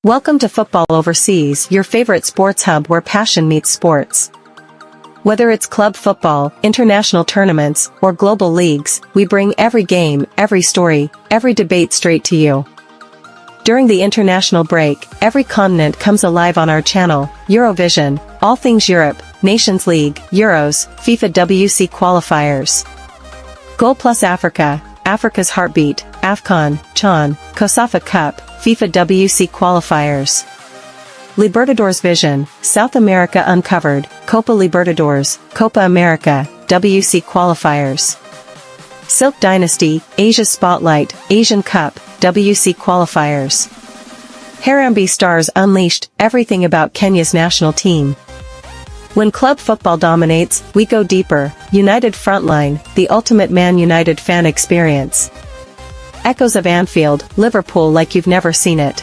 Welcome to Football Overseas, your favorite sports hub where passion meets sports. Whether it's club football, international tournaments, or global leagues, we bring every game, every story, every debate straight to you. During the international break, every continent comes alive on our channel, Eurovision, all things Europe, Nations League, Euros, FIFA WC qualifiers. Goal Plus Africa, Africa's Heartbeat, AFCON, CHAN, COSAFA Cup, FIFA WC qualifiers. Libertadores Vision, South America Uncovered, Copa Libertadores, Copa America, WC qualifiers. Silk Dynasty, Asia Spotlight, Asian Cup, WC qualifiers. Harambee Stars Unleashed, everything about Kenya's national team. When club football dominates, we go deeper, United Frontline, the ultimate Man United fan experience. Echoes of Anfield, Liverpool like you've never seen it.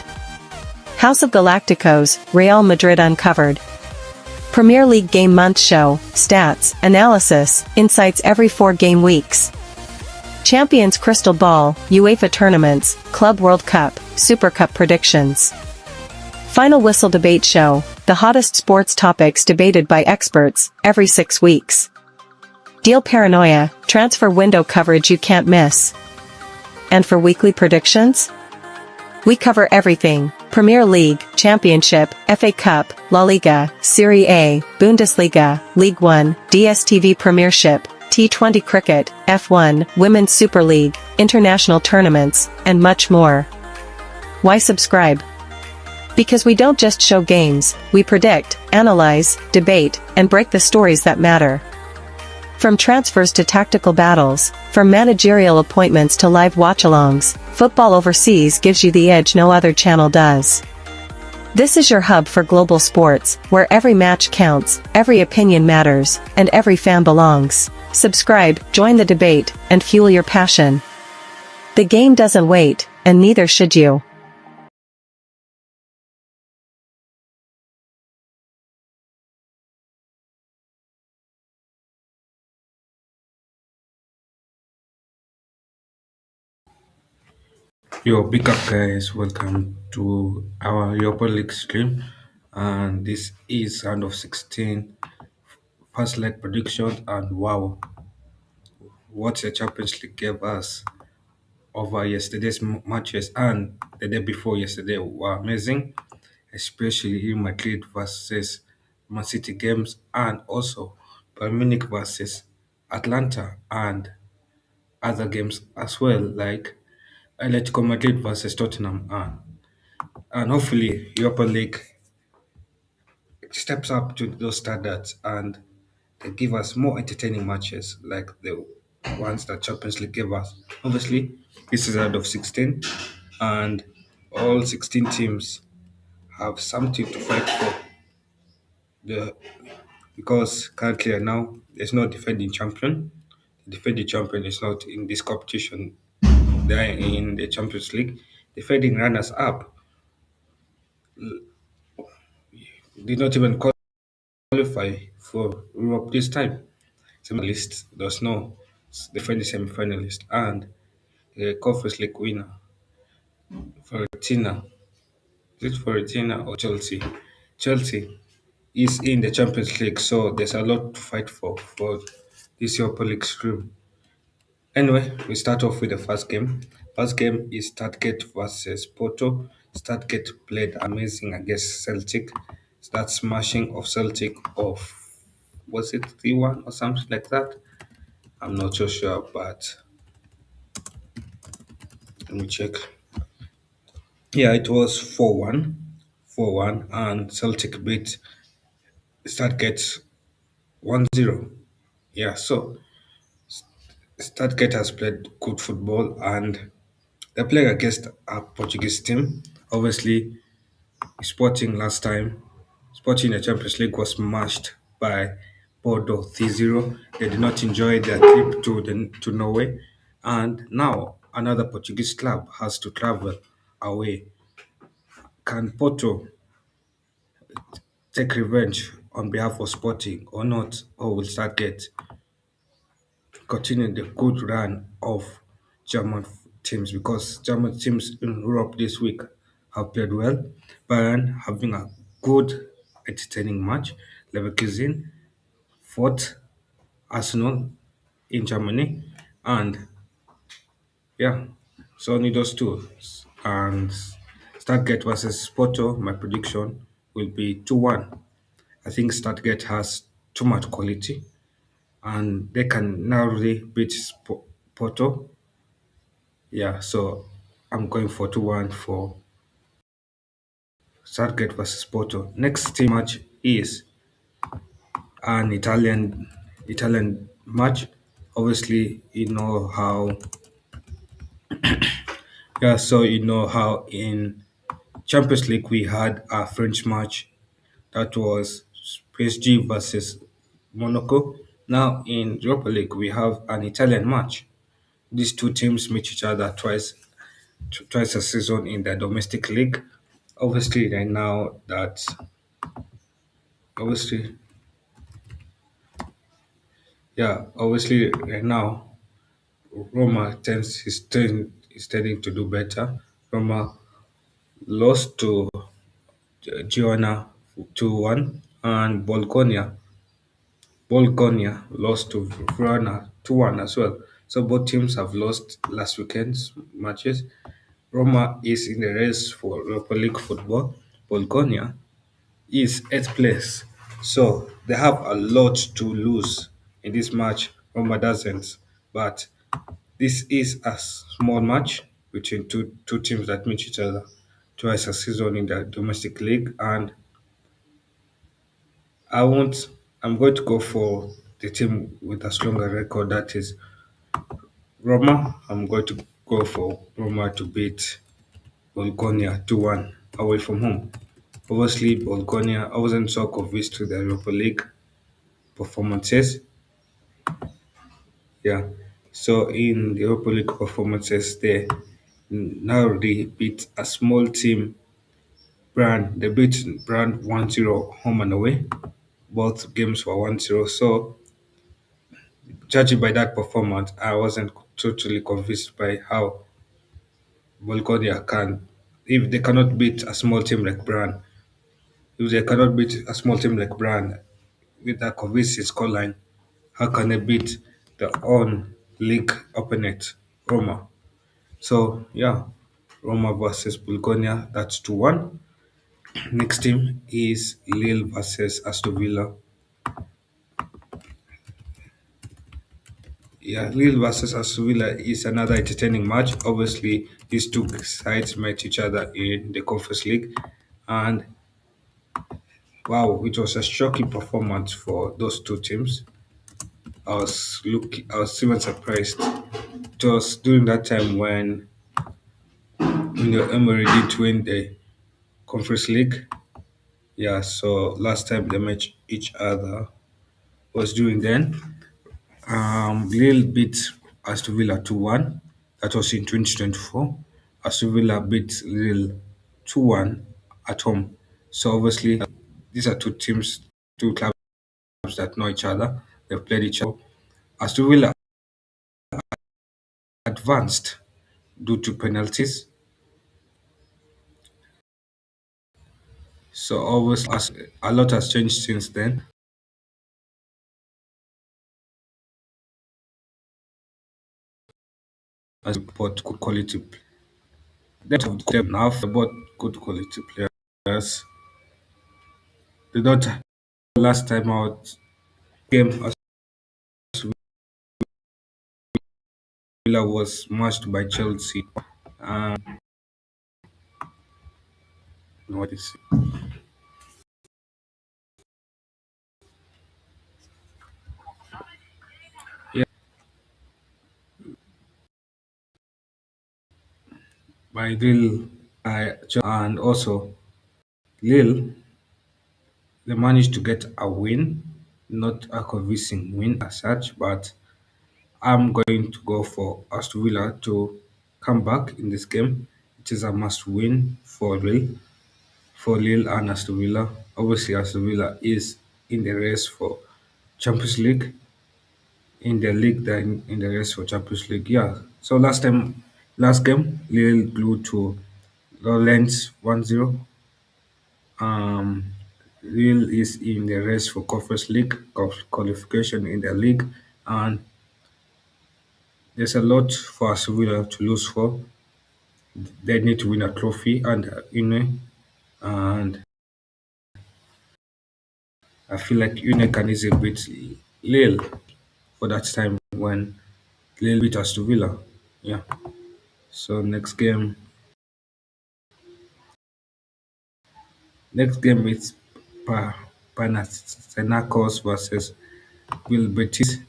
House of Galacticos, Real Madrid Uncovered. Premier League Game Month Show, stats, analysis, insights every 4 game weeks. Champions Crystal Ball, UEFA Tournaments, Club World Cup, Super Cup predictions. Final Whistle Debate Show, the hottest sports topics debated by experts, every 6 weeks. Deal Paranoia, transfer window coverage you can't miss. And for weekly predictions? We cover everything, Premier League, Championship, FA Cup, La Liga, Serie A, Bundesliga, League One, DStv Premiership, T20 Cricket, F1, Women's Super League, international tournaments, and much more. Why subscribe? Because we don't just show games, we predict, analyze, debate, and break the stories that matter. From transfers to tactical battles, from managerial appointments to live watch-alongs, Football Overseas gives you the edge no other channel does. This is your hub for global sports, where every match counts, every opinion matters, and every fan belongs. Subscribe, join the debate, and fuel your passion. The game doesn't wait, and neither should you. Yo, big up guys, welcome to our Europa League stream. And this is round of 16, first leg prediction. And wow, what the Champions League gave us over yesterday's matches and the day before yesterday were amazing, especially Real Madrid versus Man City games, and also Bayern Munich versus Atlanta, and other games as well, like Atletico Madrid versus Tottenham, and hopefully Europa League steps up to those standards and they give us more entertaining matches like the ones that Champions League gave us. Obviously, this is out of 16, and all 16 teams have something to fight for. The Because currently and now there's no defending champion. The defending champion is not in this competition. They are in the Champions League. Defending runners up did not even qualify for Europe this time. Semi-finalist does no defending semi-finalist and the Conference League winner, Fiorentina. Is it Fiorentina or Chelsea? Chelsea is in the Champions League, so there's a lot to fight for this Europa League stream. Anyway, we start off with the first game. First game is Stuttgart versus Porto. Stuttgart played amazing against Celtic. That smashing of Celtic of, was it 3-1 or something like that? I'm not so sure, but let me check. Yeah, it was 4-1. 4-1, and Celtic beat Stuttgart 1-0. Yeah, so Stuttgart has played good football and they're playing against a Portuguese team. Obviously, Sporting last time, Sporting in the Champions League was smashed by Bordeaux 3-0. They did not enjoy their trip to Norway. And now another Portuguese club has to travel away. Can Porto take revenge on behalf of Sporting or not? Or will Stargate continue the good run of German teams? Because German teams in Europe this week have played well. Bayern having a good, entertaining match. Leverkusen fought Arsenal in Germany, and yeah, so only those two. And Stuttgart versus Porto, my prediction will be 2-1. I think Stuttgart has too much quality, and they can narrowly beat Porto. Yeah, so I'm going for 2-1 for Stuttgart versus Porto. Next team match is an Italian match. Obviously, you know how in Champions League we had a French match that was PSG versus Monaco. Now in Europa League we have an Italian match. These two teams meet each other twice a season in the domestic league. Obviously, right now that obviously obviously right now Roma is tending to do better. Roma lost to Girona 2-1, and Bologna lost to Verona 2-1 as well. So both teams have lost last weekend's matches. Roma is in the race for Europa League football. Bologna is eighth place. So they have a lot to lose in this match. Roma doesn't. But this is a small match between two teams that meet each other twice a season in the domestic league, and I won't. I'm going to go for the team with a stronger record. That is Roma. I'm going to go for Roma to beat Bologna 2-1 away from home. Obviously, Bologna, I wasn't so convinced with the Europa League performances. Yeah. So in the Europa League performances, they narrowly beat a small team, Brand. They beat Brand 1-0 home and away. Both games were 1-0. So judging by that performance, I wasn't totally convinced by how Bulgaria can, if they cannot beat a small team like Brand, if they cannot beat a small team like Brand with a convincing scoreline, how can they beat the on league opponent, Roma? So yeah, Roma versus Bulgaria, that's 2-1. Next team is Lille versus Aston Villa. Yeah, Lille versus Aston Villa is another entertaining match. Obviously, these two sides met each other in the Conference League, and wow, it was a shocking performance for those two teams. I was even surprised. It was during that time when Emery did win the Conference League. Yeah, so last time they met each other was during then. Lille beat Aston Villa 2-1. That was in 2024. Aston Villa beat Lille 2-1 at home. So obviously, these are two clubs that know each other. They've played each other. Aston Villa advanced due to penalties. So obviously, a lot has changed since then. As bought good quality, they don't have them now. They bought good quality players. They don't last time out game as Villa was smashed by Chelsea. Um, what is yeah, by Lille, and also Lille, they managed to get a win, not a convincing win as such, but I'm going to go for Aston Villa to come back in this game. It is a must win for Lille and Aston Villa. Obviously, Aston Villa is in the race for Champions League, in the league, then in the race for Champions League. Yeah. So last game, Lille blew to Lowlands 1-0. Um, Lille is in the race for Conference League qualification in the league, and there's a lot for Sevilla to lose for. They need to win a trophy and and I feel like Une can easily beat Lille for that time when Lille beat Aston Villa. Yeah. So next game is Panathinaikos versus Will Betis.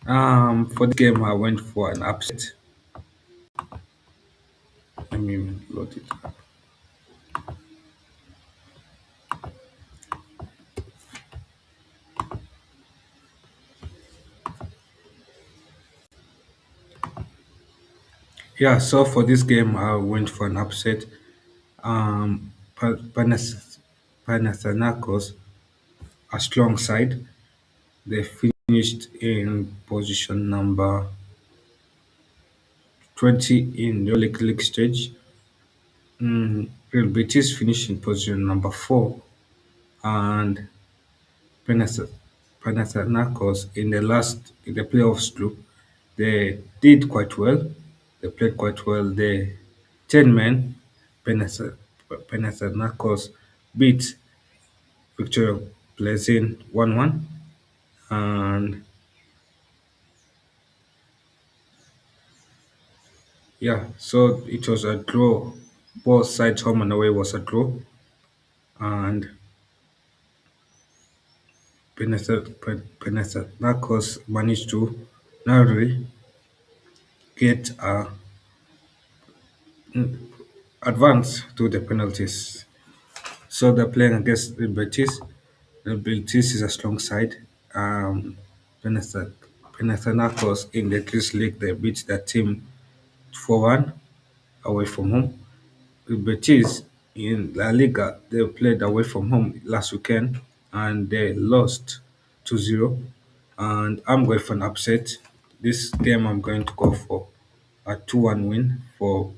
For the game I went for an upset. Let me load it up. Yeah, so for this game I went for an upset. Panathinaikos, a strong side. They finished in position number 20 in the league stage. Real Betis finished in position number 4, and Panath- Panathinaikos in the playoffs group, they did quite well. They played quite well. The 10 men, Panathinaikos beat Viktoria Plzen 1-1, and yeah, so it was a draw. Both sides, home and away, was a draw, and Panathinaikos managed to narrowly get advance to the penalties. So they're playing against the Betis. The Betis is a strong side. Um, Panath- Panathinaikos in the Greece League, they beat that team 4-1 away from home. Betis in La Liga, they played away from home last weekend and they lost 2-0. And I'm going for an upset. This game, I'm going to go for a 2-1 win for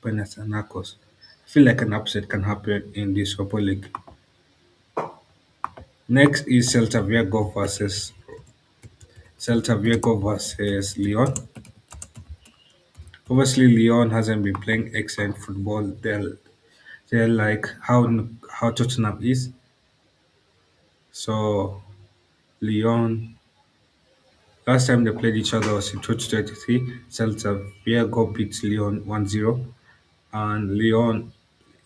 Panathinaikos. I feel like an upset can happen in this Europa League. Next is Celta Vigo versus Lyon. Obviously, Lyon hasn't been playing excellent football. They're like how Tottenham is. So Lyon, last time they played each other was in 2023. Celta Vigo beat Lyon 1-0, and Lyon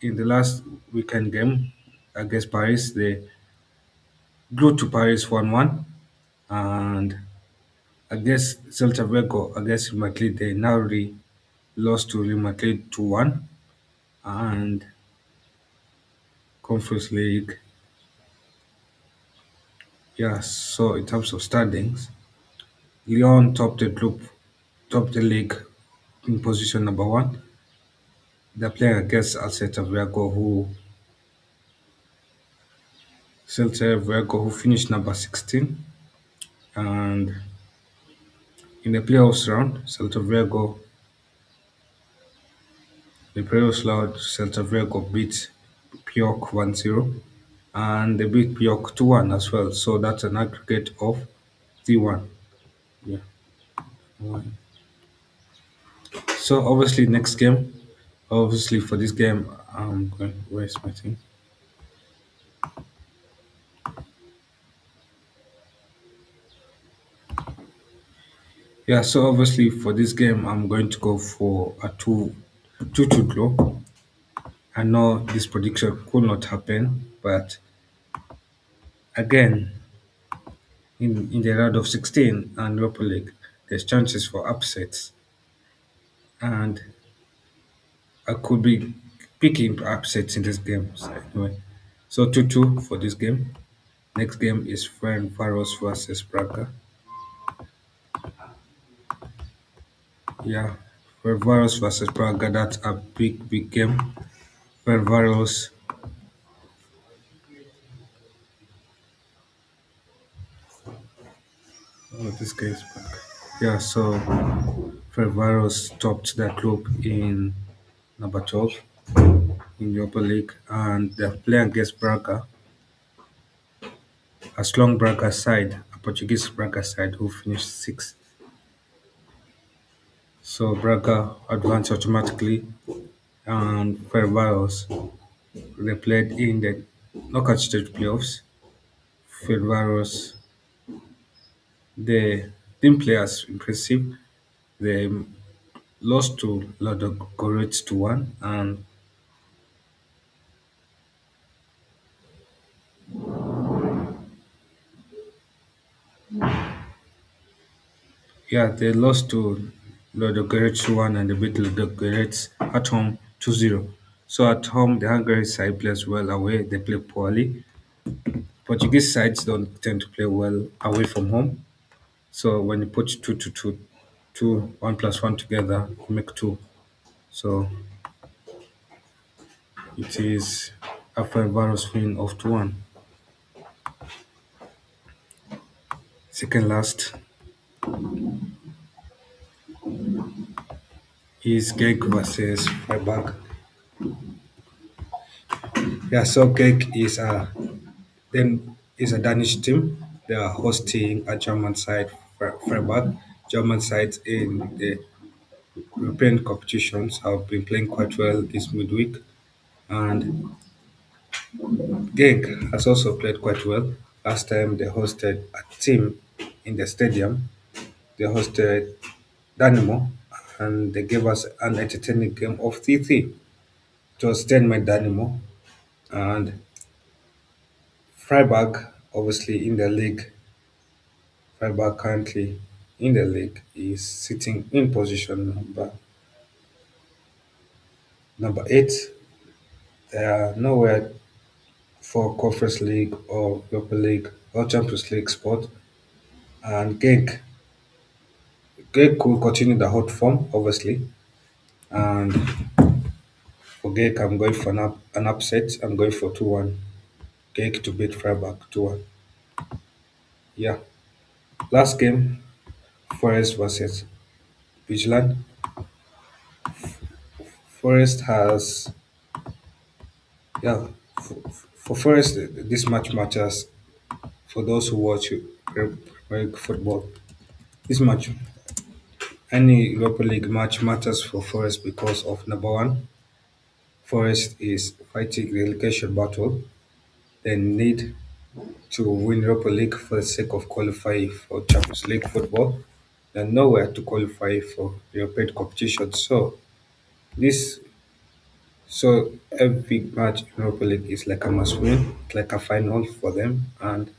in the last weekend game against Paris, they drew to Paris 1-1, and against Celta Vigo against Real Madrid, they narrowly lost to Real Madrid 2-1, and Conference League. Yeah, so in terms of standings, Lyon topped the league in position number 1. They're playing against Celta Vigo who finished number 16, and in the playoffs round, Celta Vigo beat Pioc 1-0, and they beat Pioc 2-1 as well. So that's an aggregate of 3-1. Yeah. So obviously for this game, I'm going. Where's my thing? Yeah. So obviously for this game, I'm going to go for a 2-2 draw. I know this prediction could not happen, but again, in the round of 16 and Europa League, there's chances for upsets, and I could be picking upsets in this game. So anyway, so 2-2 for this game. Next game is Ferencvaros versus Braga. Yeah, Ferencvaros versus Braga. That's a big game. Ferencvaros. Oh, this guy is back. Yeah, so Ferencvaros topped that group in number 12 in Europa League, and they're playing against Braga, a strong Braga side, a Portuguese Braga side who finished sixth. So Braga advanced automatically, and Ferencvaros they played in the knockout stage playoffs. Ferencvaros they didn't play as impressive. They lost to Ludogorets to one, and yeah, they lost to Ludogorets 2-1 and they beat Ludogorets at home 2-0. So at home, the Hungary side plays well, away they play poorly. Portuguese sides don't tend to play well away from home. So when you put two, 1 plus 1 together, you make 2. So it is a Fenerbahce win of 2-1. Second last is Genk versus Freiburg. Yeah, so Genk is a Danish team. They are hosting a German side, Freiburg. German sides in the European competitions have been playing quite well this midweek, and Genk has also played quite well. Last time they hosted a team in the stadium. They hosted Dynamo, and they gave us an entertaining game of 3-3. It was 10-man Dynamo, and Freiburg, obviously in the league, Freiburg currently in the league is sitting in position number 8. They are nowhere for Conference League or Europa League or Champions League spot. And Genk could continue the hot form, obviously. And for Genk, I'm going for an upset. I'm going for 2-1. Genk to beat Freiburg 2-1. Yeah. Last game, Forest versus Vigilant. Forest has, yeah, for Forest, this match matters for those who watch football. This match, any Europa League match matters for Forest because of number one, Forest is fighting relegation battle. They need to win Europa League for the sake of qualifying for Champions League football. They're nowhere to qualify for European competition. This so every match in Europa League is like a must win, like a final for them. And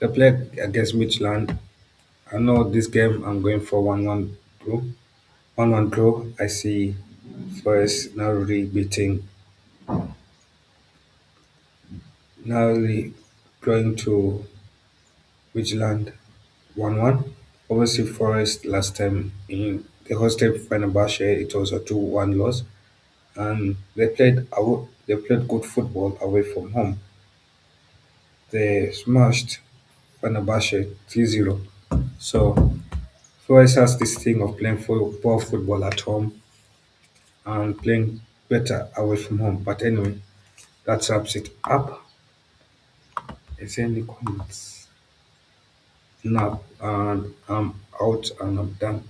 they play against Midland. I know this game I'm going for 1-1 draw. 1-1 draw. I see Forest narrowly beating, narrowly going to Vigilant 1-1. Obviously, Forest last time in they hosted Fenerbahce, it was a 2-1 loss, and they played good football away from home. They smashed Fenerbahce 3-0. So Forest has this thing of playing poor football at home and playing better away from home. But anyway, that wraps it up. Is there any comments? No, and I'm out and I'm done.